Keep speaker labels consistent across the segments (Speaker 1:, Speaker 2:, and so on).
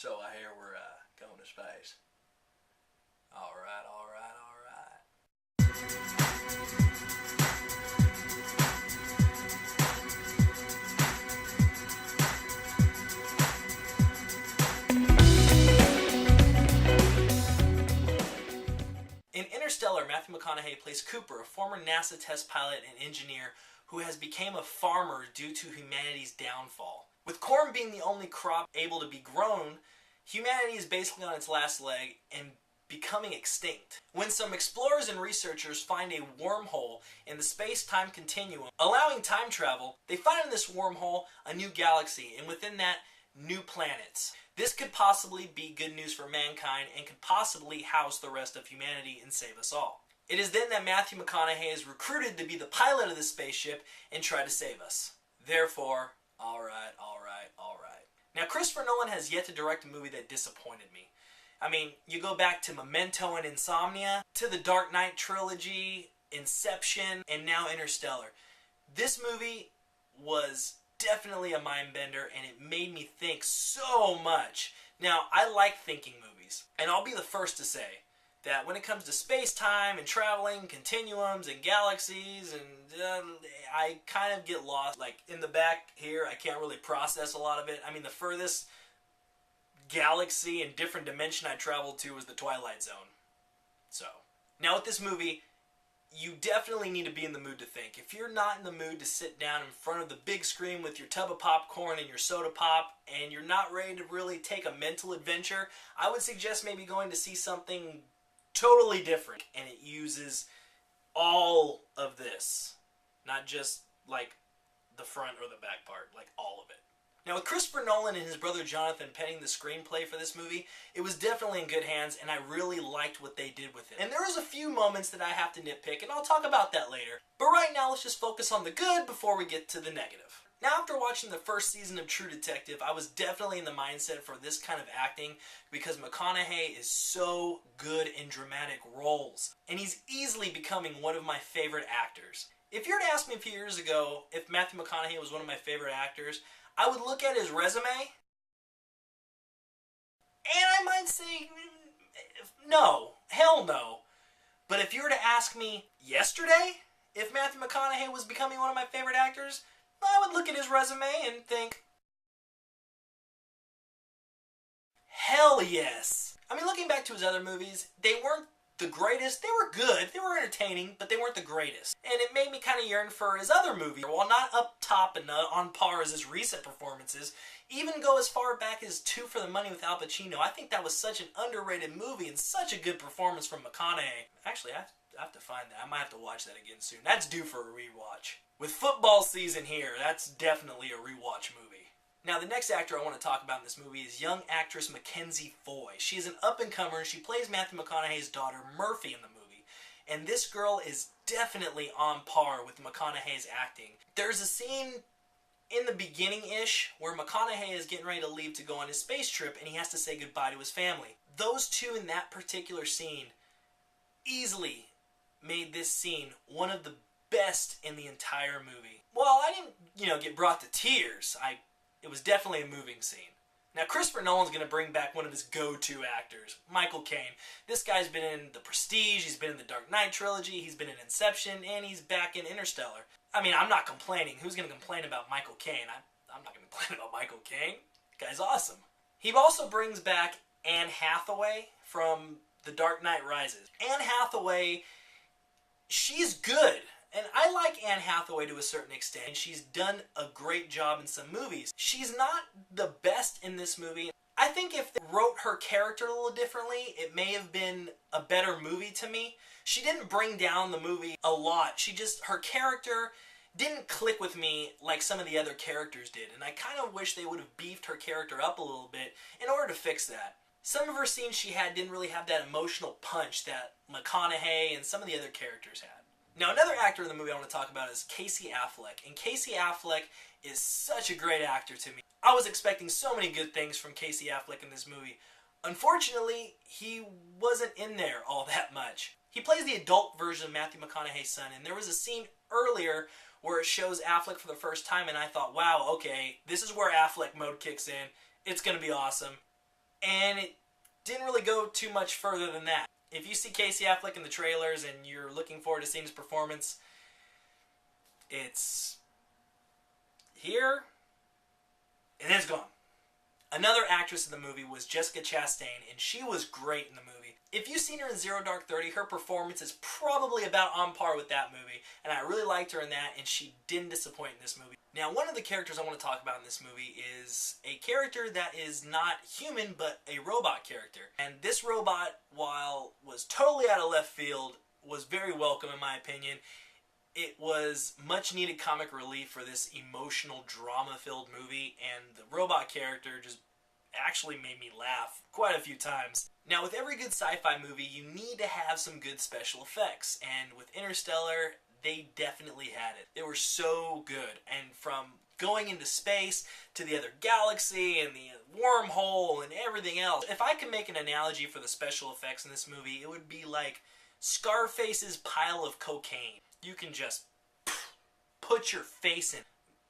Speaker 1: So I hear we're going to space. All right, all right, all right. In Interstellar, Matthew McConaughey plays Cooper, a former NASA test pilot and engineer who has become a farmer due to humanity's downfall. With corn being the only crop able to be grown, humanity is basically on its last leg and becoming extinct. When some explorers and researchers find a wormhole in the space-time continuum, allowing time travel, they find in this wormhole a new galaxy, and within that, new planets. This could possibly be good news for mankind and could possibly house the rest of humanity and save us all. It is then that Matthew McConaughey is recruited to be the pilot of the spaceship and try to save us. Therefore, alright, alright, alright. Now, Christopher Nolan has yet to direct a movie that disappointed me. I mean, you go back to Memento and Insomnia, to the Dark Knight trilogy, Inception, and now Interstellar. This movie was definitely a mind bender, and it made me think so much. Now, I like thinking movies, and I'll be the first to say that when it comes to space-time and traveling, continuums and galaxies, and I kind of get lost. Like, in the back here, I can't really process a lot of it. I mean, the furthest galaxy and different dimension I traveled to was the Twilight Zone. So, now with this movie, you definitely need to be in the mood to think. If you're not in the mood to sit down in front of the big screen with your tub of popcorn and your soda pop, and you're not ready to really take a mental adventure, I would suggest maybe going to see something totally different. And it uses all of this. Not just, like, the front or the back part. Like, all of it. Now, with Christopher Nolan and his brother Jonathan penning the screenplay for this movie, it was definitely in good hands, and I really liked what they did with it. And there was a few moments that I have to nitpick, and I'll talk about that later. But right now, let's just focus on the good before we get to the negative. Now, after watching the first season of True Detective, I was definitely in the mindset for this kind of acting because McConaughey is so good in dramatic roles, and he's easily becoming one of my favorite actors. If you were to ask me a few years ago if Matthew McConaughey was one of my favorite actors, I would look at his resume, and I might say, no, hell no. But if you were to ask me yesterday if Matthew McConaughey was becoming one of my favorite actors, I would look at his resume and think, hell yes. I mean, looking back to his other movies, they weren't the greatest. They were good, they were entertaining, but they weren't the greatest. And it made me kind of yearn for his other movies. While not up top and on par as his recent performances, even go as far back as Two for the Money with Al Pacino. I think that was such an underrated movie and such a good performance from McConaughey. Actually, I have to find that. I might have to watch that again soon. That's due for a rewatch. With football season here, that's definitely a rewatch movie. Now, the next actor I want to talk about in this movie is young actress Mackenzie Foy. She is an up-and-comer, and she plays Matthew McConaughey's daughter, Murphy, in the movie. And this girl is definitely on par with McConaughey's acting. There's a scene in the beginning-ish where McConaughey is getting ready to leave to go on his space trip, and he has to say goodbye to his family. Those two in that particular scene easily made this scene one of the best in the entire movie. Well, I didn't, get brought to tears. It was definitely a moving scene. Now, Christopher Nolan's going to bring back one of his go-to actors, Michael Caine. This guy's been in The Prestige, he's been in the Dark Knight trilogy, he's been in Inception, and he's back in Interstellar. I mean, I'm not complaining. Who's going to complain about Michael Caine? I'm not going to complain about Michael Caine. The guy's awesome. He also brings back Anne Hathaway from The Dark Knight Rises. Anne Hathaway, she's good. And I like Anne Hathaway to a certain extent, and she's done a great job in some movies. She's not the best in this movie. I think if they wrote her character a little differently, it may have been a better movie to me. She didn't bring down the movie a lot. Her character didn't click with me like some of the other characters did, and I kind of wish they would have beefed her character up a little bit in order to fix that. Some of her scenes she had didn't really have that emotional punch that McConaughey and some of the other characters had. Now, another actor in the movie I want to talk about is Casey Affleck. And Casey Affleck is such a great actor to me. I was expecting so many good things from Casey Affleck in this movie. Unfortunately, he wasn't in there all that much. He plays the adult version of Matthew McConaughey's son, and there was a scene earlier where it shows Affleck for the first time, and I thought, wow, okay, this is where Affleck mode kicks in. It's going to be awesome. And it didn't really go too much further than that. If you see Casey Affleck in the trailers and you're looking forward to seeing his performance, it's here and then it's gone. Another actress in the movie was Jessica Chastain, and she was great in the movie. If you've seen her in Zero Dark 30, her performance is probably about on par with that movie, and I really liked her in that, and she didn't disappoint in this movie. Now, one of the characters I want to talk about in this movie is a character that is not human, but a robot character. And this robot, while was totally out of left field, was very welcome in my opinion. It was much needed comic relief for this emotional, drama-filled movie, and the robot character just actually made me laugh quite a few times. Now, with every good sci-fi movie, you need to have some good special effects, and with Interstellar, they definitely had it. They were so good, and from going into space to the other galaxy and the wormhole and everything else. If I could make an analogy for the special effects in this movie, it would be like Scarface's pile of cocaine. You can just put your face in.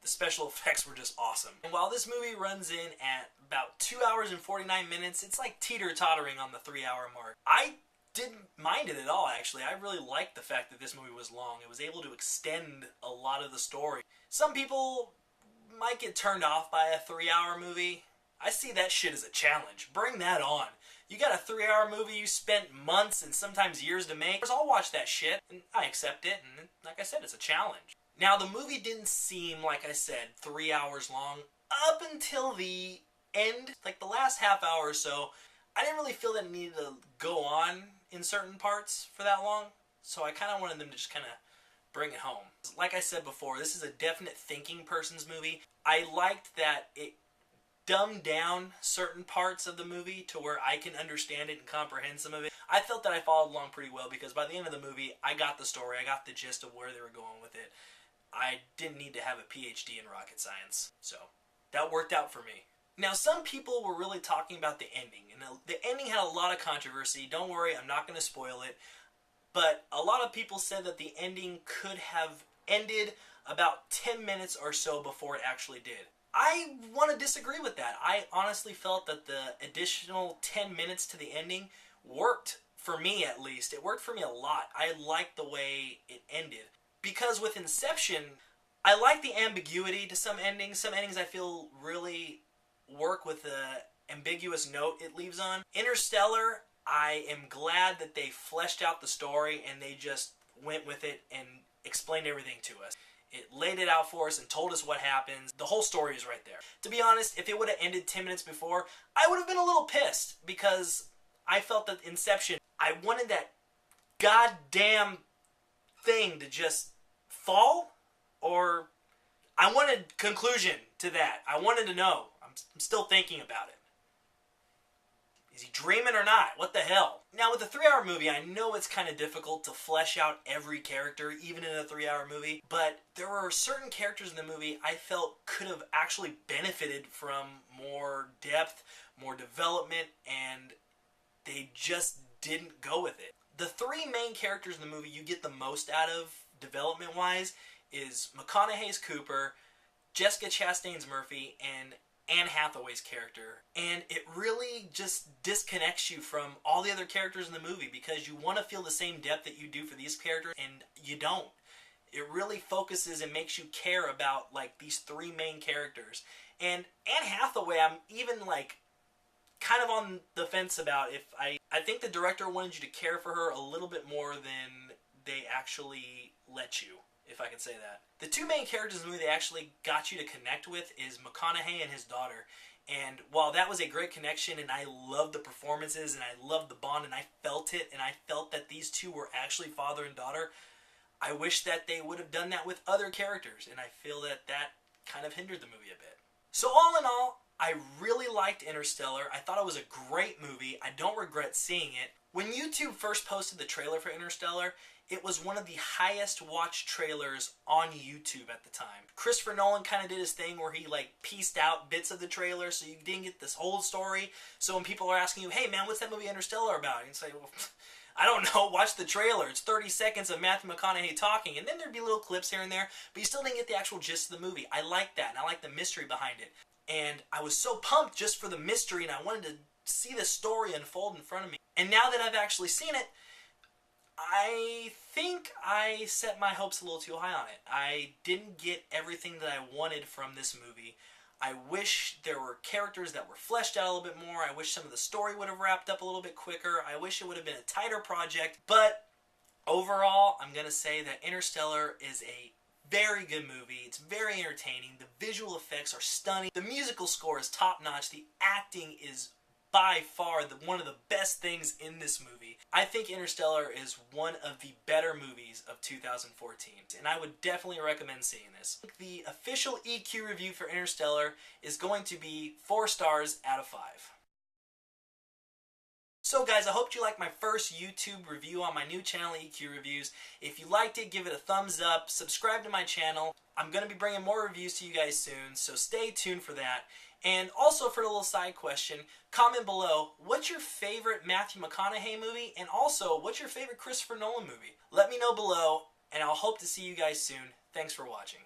Speaker 1: The special effects were just awesome. And while this movie runs in at about 2 hours and 49 minutes, it's like teeter-tottering on the 3-hour mark. I didn't mind it at all, actually. I really liked the fact that this movie was long. It was able to extend a lot of the story. Some people might get turned off by a 3-hour movie. I see that shit as a challenge. Bring that on. You got a 3-hour movie you spent months and sometimes years to make. I'll watch that shit, and I accept it, and like I said, it's a challenge. Now, the movie didn't seem, like I said, 3 hours long up until the end, like the last half hour or so. I didn't really feel that it needed to go on in certain parts for that long, so I kind of wanted them to just kind of bring it home. Like I said before, this is a definite thinking person's movie. I liked that it dumbed down certain parts of the movie to where I can understand it and comprehend some of it. I felt that I followed along pretty well because by the end of the movie, I got the story, I got the gist of where they were going with it. I didn't need to have a PhD in rocket science, so that worked out for me. Now, some people were really talking about the ending, and the ending had a lot of controversy. Don't worry, I'm not going to spoil it, but a lot of people said that the ending could have ended about 10 minutes or so before it actually did. I want to disagree with that. I honestly felt that the additional 10 minutes to the ending worked, for me at least. It worked for me a lot. I liked the way it ended. Because with Inception, I like the ambiguity to some endings. Some endings I feel really work with the ambiguous note it leaves on. Interstellar, I am glad that they fleshed out the story and they just went with it and explained everything to us. It laid it out for us and told us what happens. The whole story is right there. To be honest, if it would have ended 10 minutes before, I would have been a little pissed because I felt that Inception, I wanted that goddamn thing to just fall, or I wanted conclusion to that. I wanted to know. I'm still thinking about it. Is he dreaming or not? What the hell? Now, with a 3-hour movie, I know it's kind of difficult to flesh out every character, even in a 3-hour movie, but there were certain characters in the movie I felt could have actually benefited from more depth, more development, and they just didn't go with it. The 3 main characters in the movie you get the most out of, development-wise, is McConaughey's Cooper, Jessica Chastain's Murphy, and Anne Hathaway's character. And it really just disconnects you from all the other characters in the movie because you want to feel the same depth that you do for these characters, and you don't. It really focuses and makes you care about, like, these 3 main characters. And Anne Hathaway, I'm even, like, kind of on the fence about if I think the director wanted you to care for her a little bit more than they actually let you, if I can say that. The 2 main characters in the movie they actually got you to connect with is McConaughey and his daughter. And while that was a great connection and I loved the performances and I loved the bond and I felt it and I felt that these 2 were actually father and daughter, I wish that they would have done that with other characters, and I feel that that kind of hindered the movie a bit. So all in all, I really liked Interstellar. I thought it was a great movie. I don't regret seeing it. When YouTube first posted the trailer for Interstellar, it was one of the highest watched trailers on YouTube at the time. Christopher Nolan kind of did his thing where he like pieced out bits of the trailer so you didn't get this whole story. So when people are asking you, hey man, what's that movie Interstellar about? You can say, well, I don't know, watch the trailer. It's 30 seconds of Matthew McConaughey talking, and then there'd be little clips here and there, but you still didn't get the actual gist of the movie. I like that, and I like the mystery behind it. And I was so pumped just for the mystery, and I wanted to see the story unfold in front of me. And now that I've actually seen it, I think I set my hopes a little too high on it. I didn't get everything that I wanted from this movie. I wish there were characters that were fleshed out a little bit more. I wish some of the story would have wrapped up a little bit quicker. I wish it would have been a tighter project. But overall, I'm going to say that Interstellar is a very good movie. It's very entertaining. The visual effects are stunning. The musical score is top-notch. The acting is by far one of the best things in this movie. I think Interstellar is one of the better movies of 2014, and I would definitely recommend seeing this. The official EQ review for Interstellar is going to be 4 stars out of 5. So guys, I hope you liked my first YouTube review on my new channel, EQ Reviews. If you liked it, give it a thumbs up, subscribe to my channel. I'm going to be bringing more reviews to you guys soon, so stay tuned for that. And also, for a little side question, comment below, what's your favorite Matthew McConaughey movie? And also, what's your favorite Christopher Nolan movie? Let me know below, and I'll hope to see you guys soon. Thanks for watching.